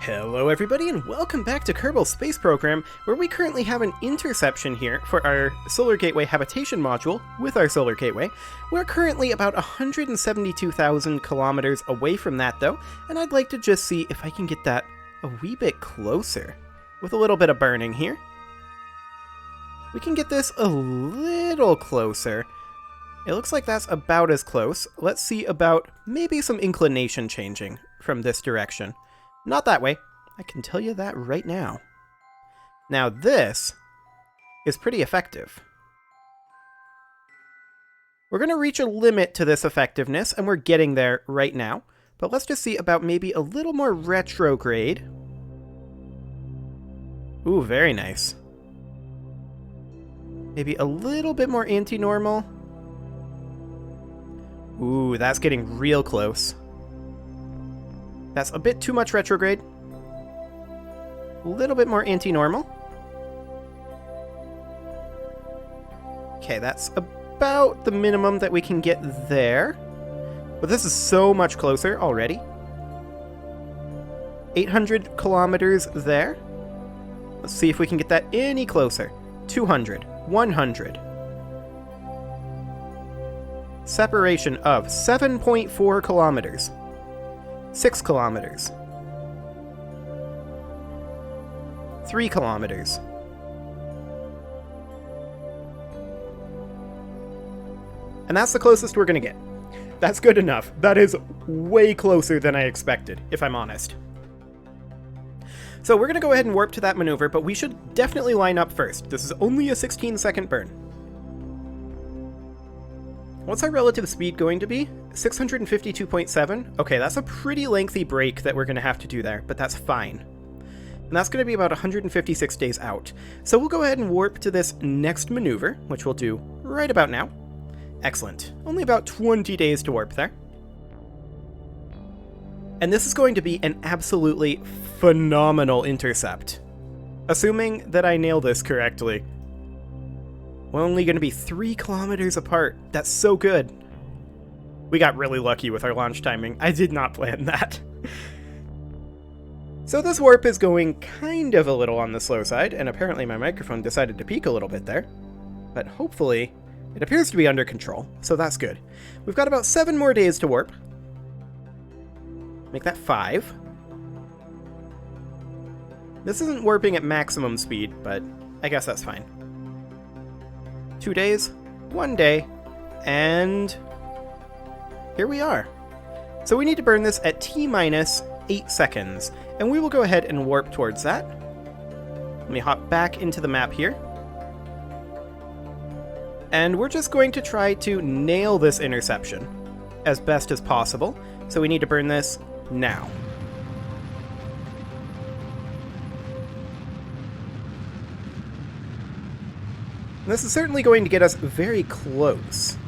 Hello everybody and welcome back to Kerbal Space Program, where we currently have an interception here for our Solar Gateway habitation module with our Solar Gateway. We're currently about 172,000 kilometers away from that though, and I'd like to just see if I can get that a wee bit closer. With a little bit of burning here. We can get this a little closer. It looks like that's about as close. Let's see about maybe some inclination changing from this direction. Not that way. I can tell you that right now. Now this is pretty effective. We're going to reach a limit to this effectiveness, and we're getting there right now. But let's just see about maybe a little more retrograde. Ooh, very nice. Maybe a little bit more anti-normal. Ooh, that's getting real close. That's a bit too much retrograde. A little bit more anti-normal. Okay, that's about the minimum that we can get there. But this is so much closer already. 800 kilometers there. Let's see if we can get that any closer. 200, 100. Separation of 7.4 kilometers. 6 kilometers. 3 kilometers. And that's the closest we're going to get. That's good enough. That is way closer than I expected, if I'm honest. So we're going to go ahead and warp to that maneuver, but we should definitely line up first. This is only a 16-second burn. What's our relative speed going to be? 652.7? Okay, that's a pretty lengthy break that we're going to have to do there, but that's fine. And that's going to be about 156 days out. So we'll go ahead and warp to this next maneuver, which we'll do right about now. Excellent. Only about 20 days to warp there. And this is going to be an absolutely phenomenal intercept. Assuming that I nail this correctly. We're only going to be 3 kilometers apart. That's so good. We got really lucky with our launch timing. I did not plan that. So this warp is going kind of a little on the slow side, and apparently my microphone decided to peak a little bit there. But hopefully, it appears to be under control, so that's good. We've got about 7 more days to warp. Make that 5. This isn't warping at maximum speed, but I guess that's fine. 2 days, 1 day, and here we are. So we need to burn this at T-minus 8 seconds, and we will go ahead and warp towards that. Let me hop back into the map here. And we're just going to try to nail this interception as best as possible. So we need to burn this now. This is certainly going to get us very close.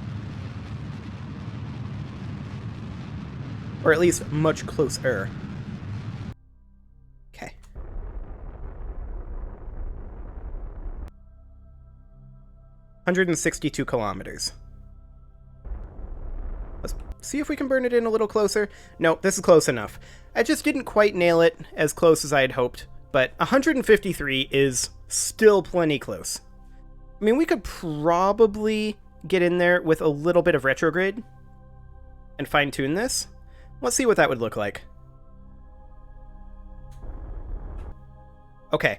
Or at least much closer. Okay. $162 kilometers. Let's see if we can burn it in a little closer. No, this is close enough. I just didn't quite nail it as close as I had hoped, but 153 is still plenty close. I mean, we could probably get in there with a little bit of retrograde and fine-tune this. Let's see what that would look like. Okay,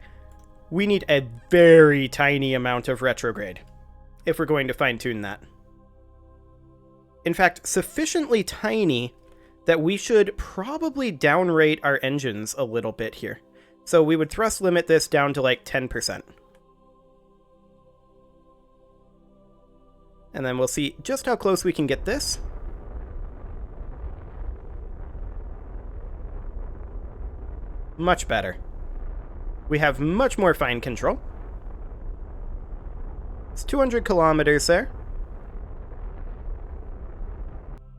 we need a very tiny amount of retrograde if we're going to fine-tune that. In fact, sufficiently tiny that we should probably downrate our engines a little bit here. So we would thrust limit this down to like 10%. And then we'll see just how close we can get this. Much better. We have much more fine control. It's 200 kilometers there.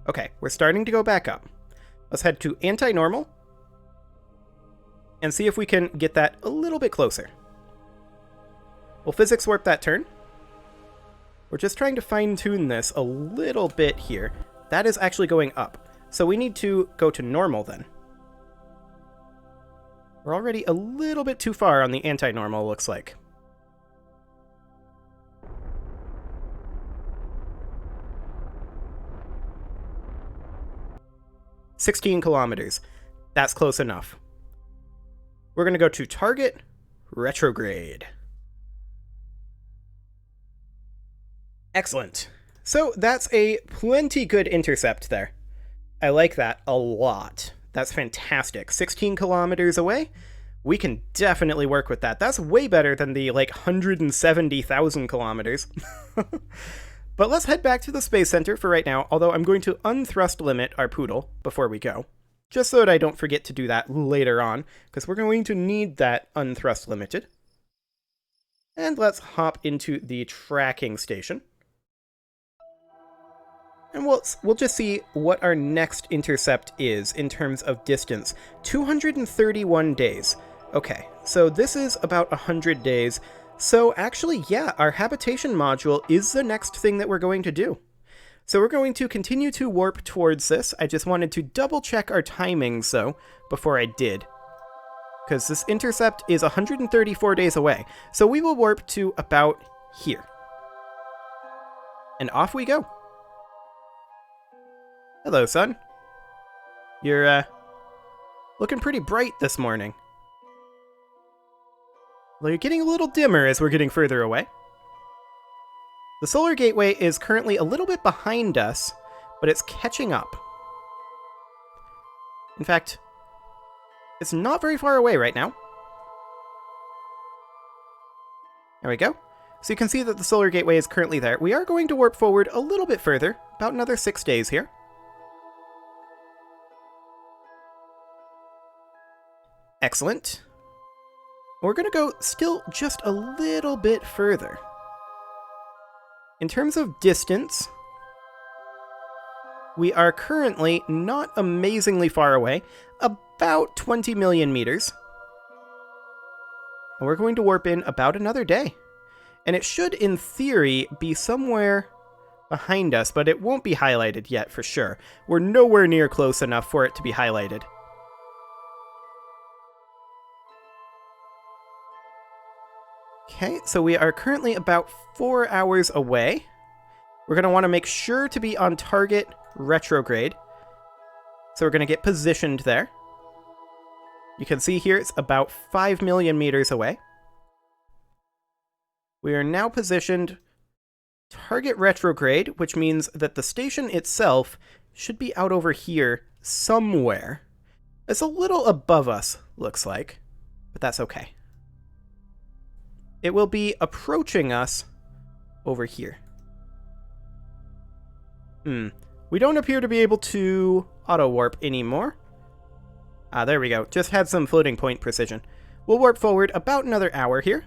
Okay, we're starting to go back up. Let's head to anti-normal and see if we can get that a little bit closer. We'll physics warp that turn. We're just trying to fine-tune this a little bit here. That is actually going up. So we need to go to normal then. We're already a little bit too far on the anti-normal, looks like. "16 kilometers. That's close enough. We're going to go to target retrograde." Excellent. So that's a plenty good intercept there. I like that a lot. That's fantastic. 16 kilometers away? We can definitely work with that. That's way better than the, 170,000 kilometers. But let's head back to the Space Center for right now, although I'm going to unthrust limit our Poodle before we go, just so that I don't forget to do that later on, because we're going to need that unthrust limited. And let's hop into the tracking station. And we'll just see what our next intercept is in terms of distance. 231 days. Okay, so this is about 100 days. So actually, yeah, our habitation module is the next thing that we're going to do. So we're going to continue to warp towards this. I just wanted to double check our timings, though, before I did. Because this intercept is 134 days away. So we will warp to about here. And off we go. Hello, son. You're, looking pretty bright this morning. Well, you're getting a little dimmer as we're getting further away. The Solar Gateway is currently a little bit behind us, but it's catching up. In fact, it's not very far away right now. There we go. So you can see that the Solar Gateway is currently there. We are going to warp forward a little bit further, about another 6 days here. Excellent. We're going to go still just a little bit further. In terms of distance, we are currently not amazingly far away, about 20 million meters. And we're going to warp in about another day. And it should, in theory, be somewhere behind us, but it won't be highlighted yet for sure. We're nowhere near close enough for it to be highlighted. Okay, so we are currently about 4 hours away. We're going to want to make sure to be on target retrograde. So we're going to get positioned there. You can see here it's about 5 million meters away. We are now positioned target retrograde, which means that the station itself should be out over here somewhere. It's a little above us, looks like, but that's okay. It will be approaching us over here. We don't appear to be able to auto-warp anymore. Ah, there we go. Just had some floating point precision. We'll warp forward about another hour here.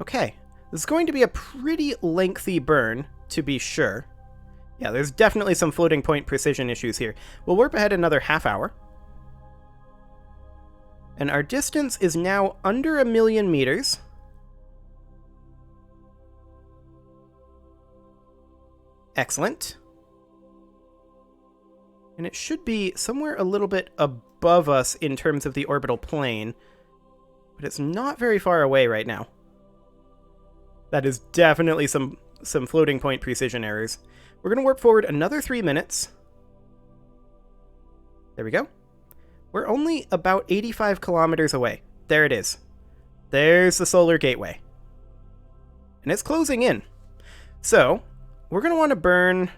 Okay. This is going to be a pretty lengthy burn, to be sure. Yeah, there's definitely some floating point precision issues here. We'll warp ahead another half hour. And our distance is now under 1 million meters. Excellent. And it should be somewhere a little bit above us in terms of the orbital plane. But it's not very far away right now. That is definitely some floating point precision errors. We're going to warp forward another 3 minutes. There we go. We're only about 85 kilometers away. There it is. There's the Solar Gateway. And it's closing in. So, we're going to want to burn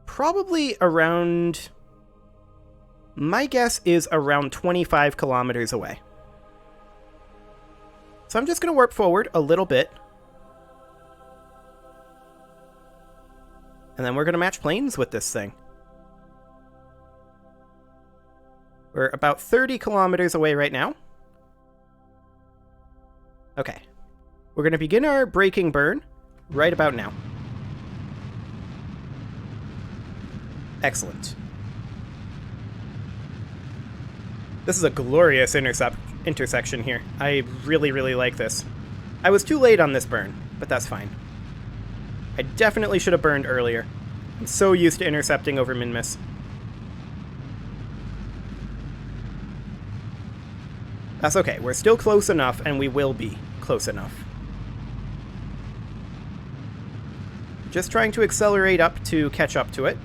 probably around... My guess is around 25 kilometers away. So I'm just going to warp forward a little bit. And then we're going to match planes with this thing. We're about 30 kilometers away right now. Okay. We're going to begin our braking burn right about now. Excellent. This is a glorious intersection here. I really, really like this. I was too late on this burn, but that's fine. I definitely should have burned earlier. I'm so used to intercepting over min-miss. That's okay. We're still close enough, and we will be close enough. Just trying to accelerate up to catch up to it.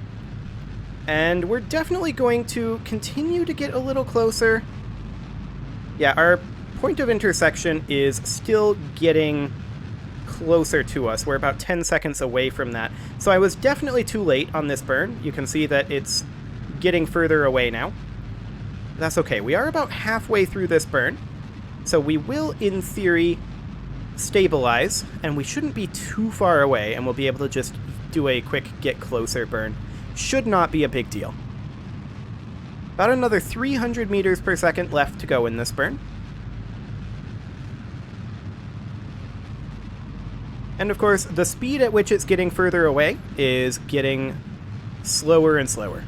And we're definitely going to continue to get a little closer. Yeah, our point of intersection is still getting closer to us. We're about 10 seconds away from that. So I was definitely too late on this burn. You can see that it's getting further away now. That's okay. We are about halfway through this burn. So we will, in theory, stabilize, and we shouldn't be too far away, and we'll be able to just do a quick get closer burn. Should not be a big deal. About another 300 meters per second left to go in this burn. And of course, the speed at which it's getting further away is getting slower and slower.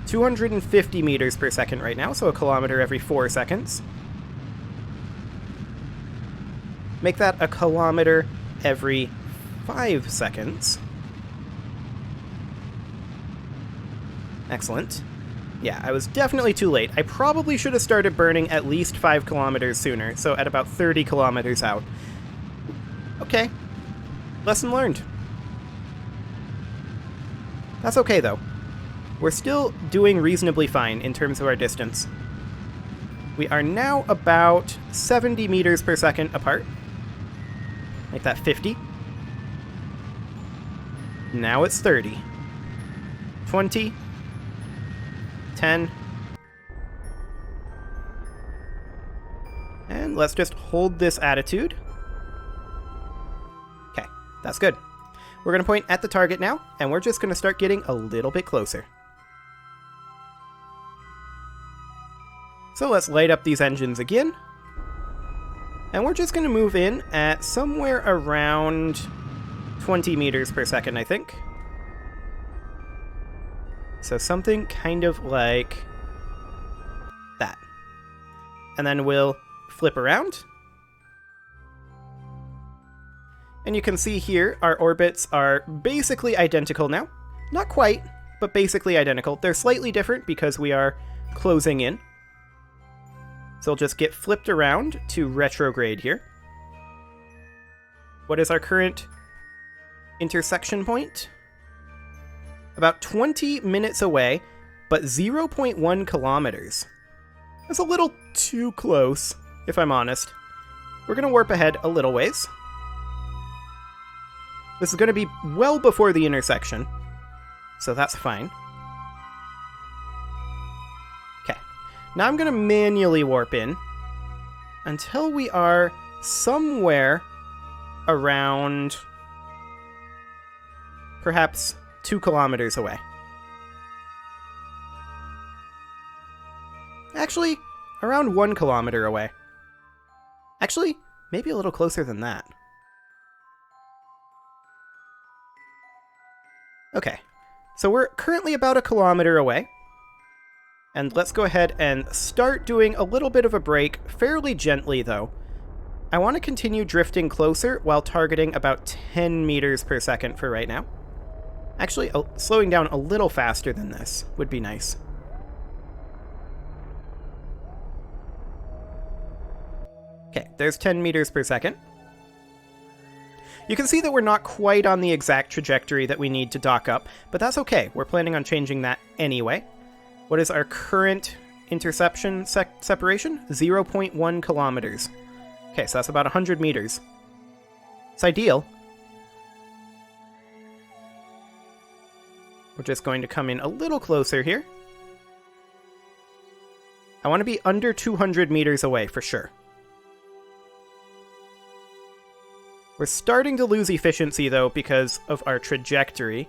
250 meters per second right now, so a kilometer every 4 seconds. Make that a kilometer every 5 seconds. Excellent. Yeah, I was definitely too late. I probably should have started burning at least 5 kilometers sooner, so at about 30 kilometers out. Okay. Lesson learned. That's okay, though. We're still doing reasonably fine in terms of our distance. We are now about 70 meters per second apart. Make that 50. Now it's 30. 20. 10. And let's just hold this attitude. Okay, that's good. We're going to point at the target now, and we're just going to start getting a little bit closer. So let's light up these engines again. And we're just going to move in at somewhere around 20 meters per second, I think. So something kind of like that. And then we'll flip around. And you can see here our orbits are basically identical now. Not quite, but basically identical. They're slightly different because we are closing in. So we'll just get flipped around to retrograde here. What is our current intersection point? About 20 minutes away, but 0.1 kilometers. That's a little too close, if I'm honest. We're going to warp ahead a little ways. This is going to be well before the intersection, so that's fine. Okay, now I'm going to manually warp in until we are somewhere around perhaps 2 kilometers away. Actually, around 1 kilometer away. Actually, maybe a little closer than that. Okay, so we're currently about 1 kilometer away. And let's go ahead and start doing a little bit of a brake, fairly gently though. I want to continue drifting closer while targeting about 10 meters per second for right now. Actually, slowing down a little faster than this would be nice. Okay, there's 10 meters per second. You can see that we're not quite on the exact trajectory that we need to dock up, but that's okay. We're planning on changing that anyway. What is our current interception separation? 0.1 kilometers. Okay, so that's about 100 meters. It's ideal. We're just going to come in a little closer here. I want to be under 200 meters away for sure. We're starting to lose efficiency, though, because of our trajectory.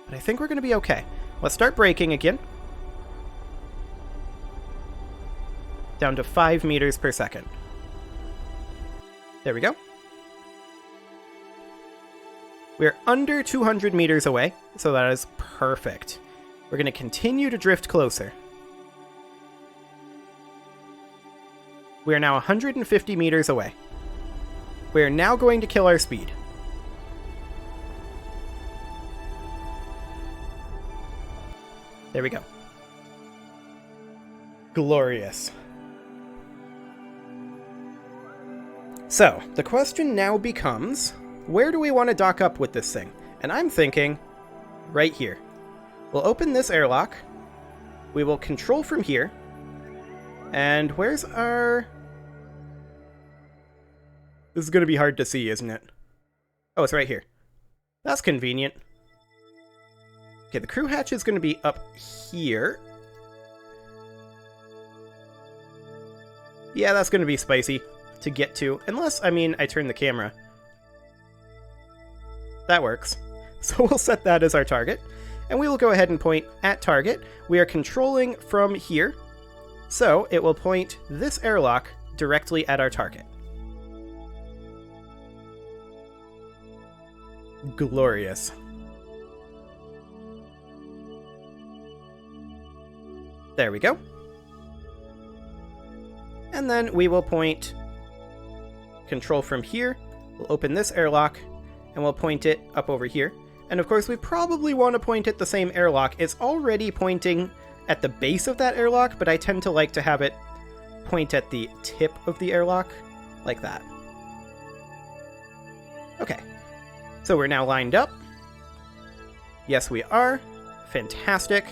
But I think we're going to be okay. Let's start braking again. Down to 5 meters per second. There we go. We're under 200 meters away, so that is perfect. We're going to continue to drift closer. We are now 150 meters away. We are now going to kill our speed. There we go. Glorious. So, the question now becomes, where do we want to dock up with this thing? And I'm thinking, right here. We'll open this airlock. We will control from here. And where's our... This is going to be hard to see, isn't it? Oh, it's right here. That's convenient. Okay, the crew hatch is going to be up here. Yeah, that's going to be spicy to get to. Unless, I mean, I turn the camera. That works. So we'll set that as our target. And we will go ahead and point at target. We are controlling from here. So it will point this airlock directly at our target. Glorious. There we go. And then we will point control from here. We'll open this airlock and we'll point it up over here. And of course we probably want to point at the same airlock. It's already pointing at the base of that airlock, but I tend to like to have it point at the tip of the airlock, like that. Okay, so we're now lined up. Yes, we are. Fantastic.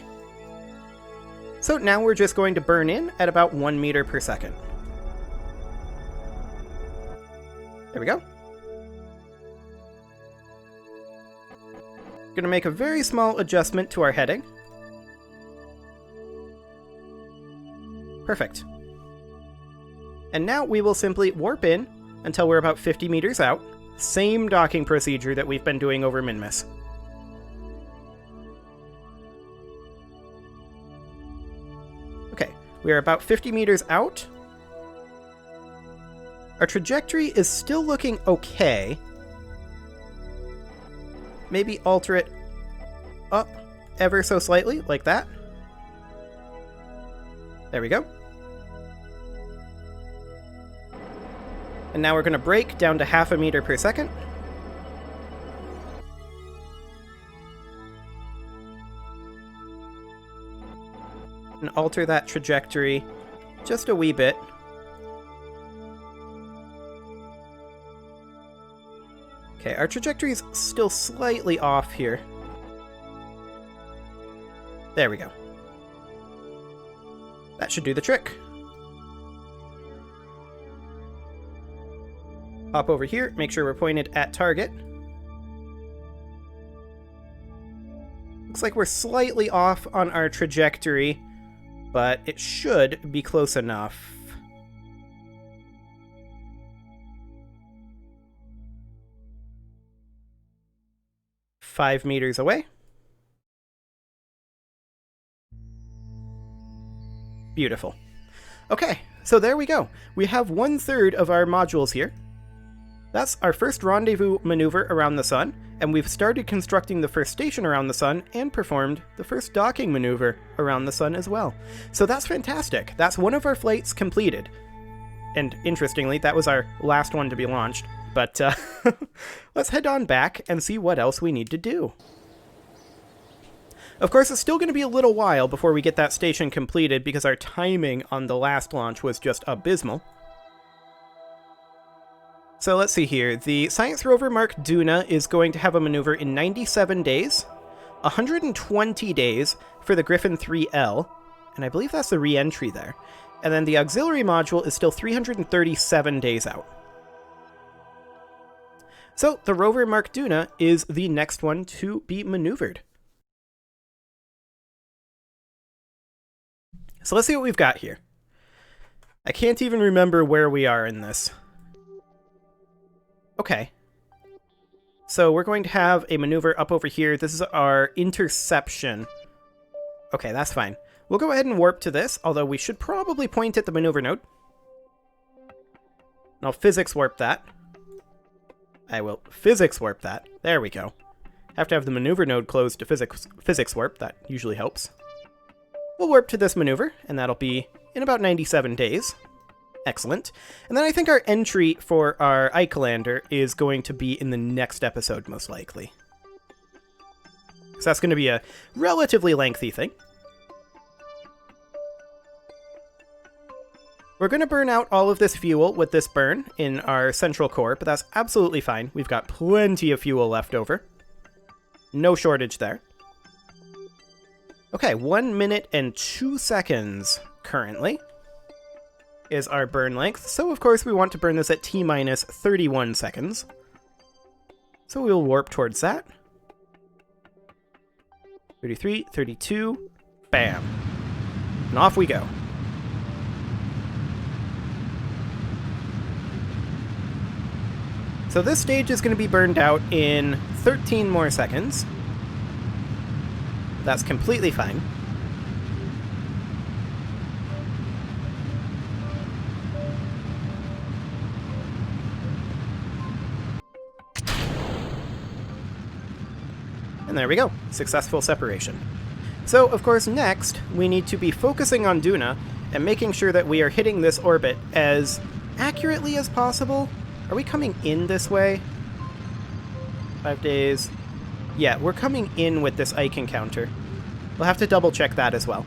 So now we're just going to burn in at about 1 meter per second. There we go. Going to make a very small adjustment to our heading. Perfect. And now we will simply warp in until we're about 50 meters out. Same docking procedure that we've been doing over Minmus. Okay, we are about 50 meters out. Our trajectory is still looking okay. Maybe alter it up ever so slightly, like that. There we go. And now we're going to brake down to 0.5 meter per second. And alter that trajectory just a wee bit. Okay, our trajectory is still slightly off here. There we go. That should do the trick. Hop over here, make sure we're pointed at target. Looks like we're slightly off on our trajectory, but it should be close enough. Five meters away. Beautiful. Okay, so there we go. We have 1/3 of our modules here. That's our first rendezvous maneuver around the sun, and we've started constructing the first station around the sun and performed the first docking maneuver around the sun as well. So that's fantastic. That's one of our flights completed. And interestingly, that was our last one to be launched. But let's head on back and see what else we need to do. Of course, it's still going to be a little while before we get that station completed because our timing on the last launch was just abysmal. So let's see here. The Science Rover Mark Duna is going to have a maneuver in 97 days, 120 days for the Griffin 3L, and I believe that's the re-entry there. And then the auxiliary module is still 337 days out. So the Rover Mark Duna is the next one to be maneuvered. So let's see what we've got here. I can't even remember where we are in this. Okay. So we're going to have a maneuver up over here. This is our interception. Okay, that's fine. We'll go ahead and warp to this, although we should probably point at the maneuver node. And I'll physics warp that. I will physics warp that. There we go. Have to have the maneuver node closed to physics warp. That usually helps. We'll warp to this maneuver, and that'll be in about 97 days. Excellent. And then I think our entry for our Icelander is going to be in the next episode, most likely. So that's going to be a relatively lengthy thing. We're going to burn out all of this fuel with this burn in our central core, but that's absolutely fine. We've got plenty of fuel left over. No shortage there. Okay, 1 minute and 2 seconds currently is our burn length. So, of course, we want to burn this at T-minus 31 seconds. So we'll warp towards that. 33, 32, bam. And off we go. So this stage is going to be burned out in 13 more seconds. That's completely fine. And there we go. Successful separation. So, of course, next, we need to be focusing on Duna and making sure that we are hitting this orbit as accurately as possible. Are we coming in this way? 5 days. Yeah, we're coming in with this Ike encounter. We'll have to double check that as well.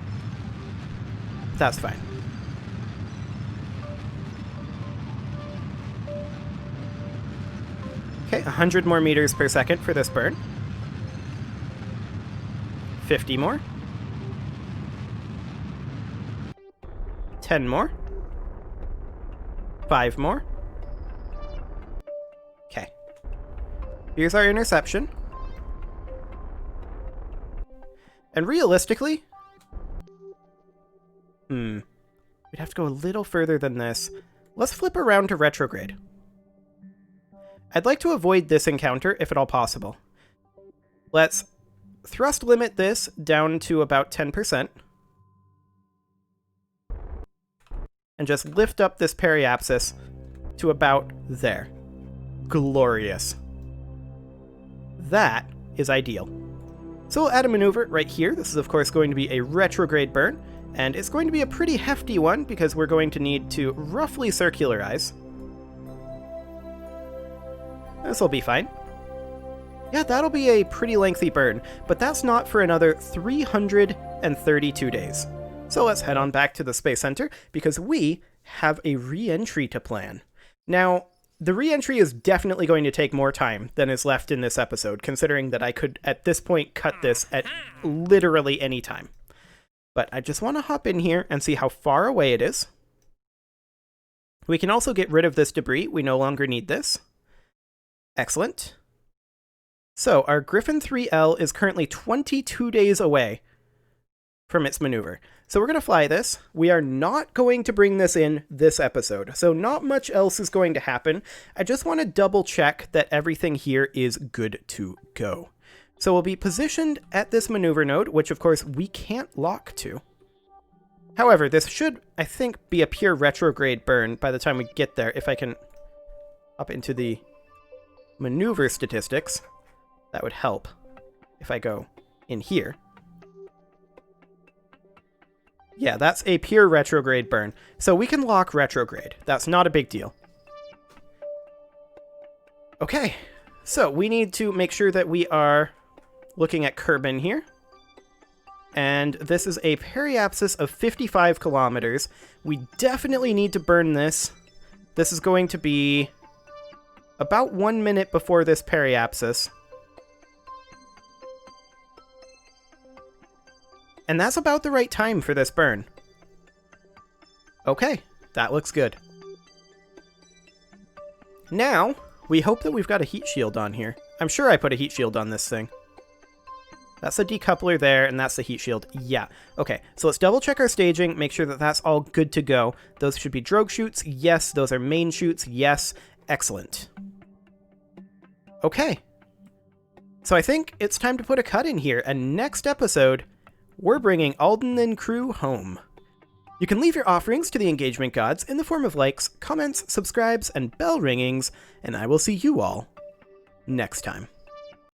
That's fine. Okay, 100 more meters per second for this burn. 50 more. 10 more. 5 more. Okay. Here's our interception. And realistically... we'd have to go a little further than this. Let's flip around to retrograde. I'd like to avoid this encounter, if at all possible. Let's thrust limit this down to about 10%. And just lift up this periapsis to about there. Glorious. That is ideal. So we'll add a maneuver right here. This is of course going to be a retrograde burn, and it's going to be a pretty hefty one because we're going to need to roughly circularize. This will be fine. Yeah, that'll be a pretty lengthy burn, but that's not for another 332 days. So let's head on back to the Space Center, because we have a re-entry to plan. Now, the re-entry is definitely going to take more time than is left in this episode, considering that I could, at this point, cut this at literally any time. But I just want to hop in here and see how far away it is. We can also get rid of this debris. We no longer need this. Excellent. So, our Griffin 3L is currently 22 days away from its maneuver. So we're going to fly this. We are not going to bring this in this episode, so not much else is going to happen. I just want to double check that everything here is good to go. So we'll be positioned at this maneuver node, which of course we can't lock to. However, this should, I think, be a pure retrograde burn by the time we get there. If I can hop into the maneuver statistics, that would help if I go in here. Yeah, that's a pure retrograde burn. So we can lock retrograde. That's not a big deal. Okay, so we need to make sure that we are looking at Kerbal here. And this is a periapsis of 55 kilometers. We definitely need to burn this. This is going to be about 1 minute before this periapsis. And that's about the right time for this burn. Okay, that looks good. Now, we hope that we've got a heat shield on here. I'm sure I put a heat shield on this thing. That's the decoupler there, and that's the heat shield. Yeah. Okay, so let's double check our staging, make sure that that's all good to go. Those should be drogue chutes. Yes. Those are main chutes. Yes. Excellent. Okay. So I think it's time to put a cut in here, and next episode, we're bringing Alden and crew home. You can leave your offerings to the engagement gods in the form of likes, comments, subscribes, and bell ringings, and I will see you all next time.